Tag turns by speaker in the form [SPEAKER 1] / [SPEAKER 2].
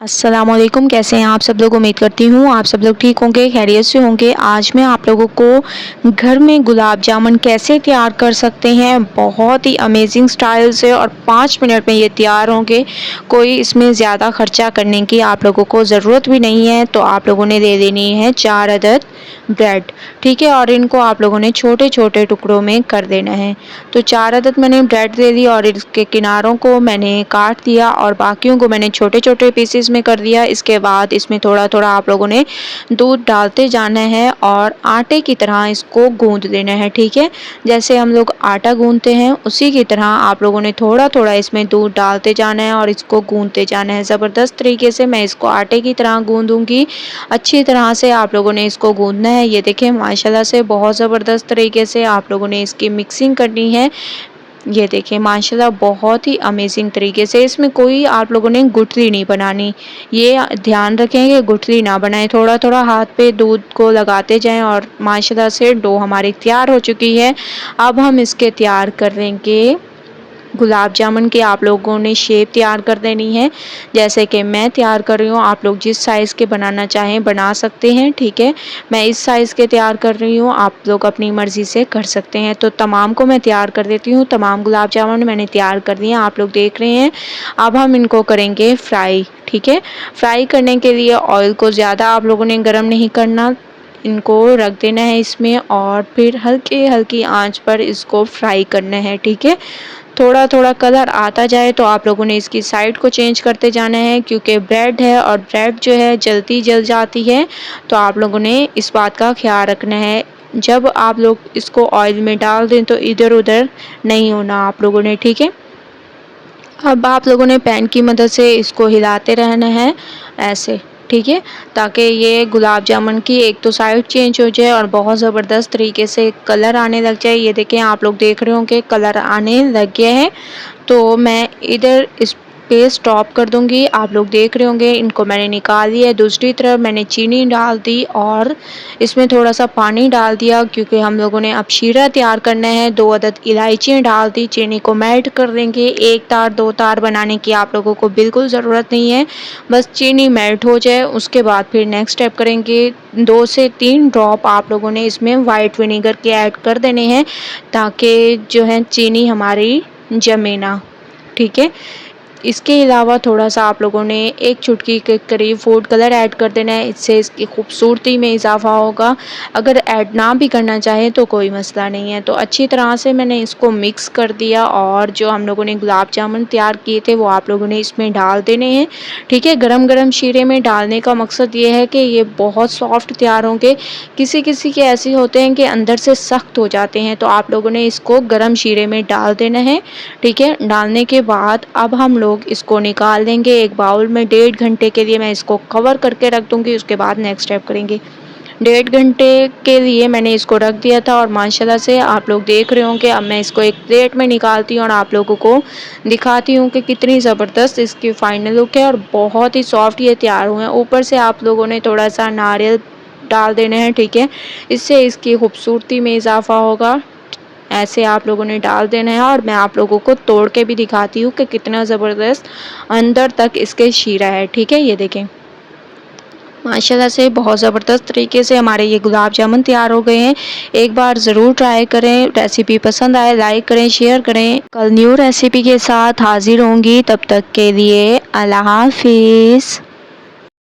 [SPEAKER 1] अस्सलामुअलैकुम। कैसे हैं आप सब लोग। उम्मीद करती हूँ आप सब लोग ठीक होंगे, खैरियत से होंगे। आज मैं आप लोगों को घर में गुलाब जामुन कैसे तैयार कर सकते हैं बहुत ही अमेजिंग स्टाइल से, और 5 मिनट में ये तैयार होंगे। कोई इसमें ज़्यादा खर्चा करने की आप लोगों को ज़रूरत भी नहीं है। तो आप लोगों ने ले लेनी है 4 अदद ब्रेड, ठीक है। और इनको आप लोगों ने छोटे छोटे टुकड़ों में कर देना है। तो 4 अदद मैंने ब्रेड ले ली और इसके किनारों को मैंने काट दिया और बाकियों को मैंने छोटे छोटे पीसेस में कर दिया। इसके बाद इसमें थोड़ा थोड़ा आप लोगों ने दूध डालते जाना है और आटे की तरह इसको गूंद देना है, ठीक है। जैसे हम लोग आटा गूंदते हैं उसी की तरह आप लोगों ने थोड़ा थोड़ा इसमें दूध डालते जाना है और इसको गूंदते जाना है। ज़बरदस्त तरीके से मैं इसको आटे की तरह गूंदूंगी। अच्छी तरह से आप लोगों ने इसको गूंदना है। ये देखें माशाल्लाह से बहुत ज़बरदस्त तरीके से आप लोगों ने इसकी मिक्सिंग करनी है। ये देखिए माशाल्लाह बहुत ही अमेजिंग तरीके से। इसमें कोई आप लोगों ने गुठली नहीं बनानी, ये ध्यान रखें कि गुठली ना बनाएं। थोड़ा थोड़ा हाथ पे दूध को लगाते जाएं और माशाल्लाह से डो हमारी तैयार हो चुकी है। अब हम इसके तैयार करेंगे गुलाब जामुन की। आप लोगों ने शेप तैयार कर देनी है जैसे कि मैं तैयार कर रही हूँ। आप लोग जिस साइज़ के बनाना चाहें बना सकते हैं, ठीक है। मैं इस साइज़ के तैयार कर रही हूँ, आप लोग अपनी मर्ज़ी से कर सकते हैं। तो तमाम को मैं तैयार कर देती हूँ। तमाम गुलाब जामुन मैंने तैयार कर दिए, आप लोग देख रहे हैं। अब हम इनको करेंगे फ्राई, ठीक है। फ्राई करने के लिए ऑयल को ज़्यादा आप लोगों ने गर्म नहीं करना, इनको रख देना है इसमें और फिर हल्की हल्की आंच पर इसको फ्राई करना है, ठीक है। थोड़ा थोड़ा कलर आता जाए तो आप लोगों ने इसकी साइड को चेंज करते जाना है, क्योंकि ब्रेड है और ब्रेड जो है जल्दी जल जाती है। तो आप लोगों ने इस बात का ख्याल रखना है। जब आप लोग इसको ऑयल में डाल दें तो इधर उधर नहीं होना आप लोगों ने, ठीक है। अब आप लोगों ने पैन की मदद से इसको हिलाते रहना है ऐसे, ठीक है, ताकि ये गुलाब जामुन की एक तो साइड चेंज हो जाए और बहुत ज़बरदस्त तरीके से कलर आने लग जाए। ये देखें आप लोग देख रहे होंगे कलर आने लग गया है। तो मैं इधर इस पे स्टॉप कर दूंगी। आप लोग देख रहे होंगे इनको मैंने निकाल लिया है। दूसरी तरफ मैंने चीनी डाल दी और इसमें थोड़ा सा पानी डाल दिया, क्योंकि हम लोगों ने अब शीरा तैयार करना है। 2 अदद इलायचियाँ डाल दी, चीनी को मेल्ट कर देंगे। 1 तार 2 तार बनाने की आप लोगों को बिल्कुल ज़रूरत नहीं है, बस चीनी मेल्ट हो जाए। उसके बाद फिर नेक्स्ट स्टेप करेंगे, 2 से 3 ड्रॉप आप लोगों ने इसमें वाइट विनेगर के ऐड कर देने हैं, ताकि जो है चीनी हमारी जमे ना, ठीक है। इसके अलावा थोड़ा सा आप लोगों ने 1 चुटकी के करीब फूड कलर ऐड कर देना है, इससे इसकी खूबसूरती में इजाफा होगा। अगर ऐड ना भी करना चाहें तो कोई मसला नहीं है। तो अच्छी तरह से मैंने इसको मिक्स कर दिया और जो हम लोगों ने गुलाब जामुन तैयार किए थे वो आप लोगों ने इसमें डाल देने हैं, ठीक है। गरम गरम शीरे में डालने का मकसद ये है कि ये बहुत सॉफ्ट तैयार होंगे। किसी किसी के ऐसे होते हैं कि अंदर से सख्त हो जाते हैं, तो आप लोगों ने इसको गरम शीरे में डाल देना है, ठीक है। डालने के बाद अब हम लोग इसको निकाल देंगे एक बाउल में। 1.5 घंटे के लिए मैं इसको कवर करके रख दूंगी। उसके बाद नेक्स्ट स्टेप करेंगे। 1.5 घंटे के लिए मैंने इसको रख दिया था और माशाल्लाह से आप लोग देख रहे होंगे। अब मैं इसको एक प्लेट में निकालती हूँ और आप लोगों को दिखाती हूँ कि कितनी ज़बरदस्त इसकी फाइनल लुक है और बहुत ही सॉफ्ट ये तैयार हुए हैं। ऊपर से आप लोगों ने थोड़ा सा नारियल डाल देना है, ठीक है, इससे इसकी खूबसूरती में इजाफा होगा। ऐसे आप लोगों ने डाल देना है और मैं आप लोगों को तोड़ के भी दिखाती हूँ कि कितना ज़बरदस्त अंदर तक इसके शीरा है, ठीक है। ये देखें माशाल्लाह से बहुत ज़बरदस्त तरीके से हमारे ये गुलाब जामुन तैयार हो गए हैं। एक बार ज़रूर ट्राई करें। रेसिपी पसंद आए लाइक करें, शेयर करें। कल न्यू रेसिपी के साथ हाजिर होंगी, तब तक के लिए अल्लाह हाफिज़।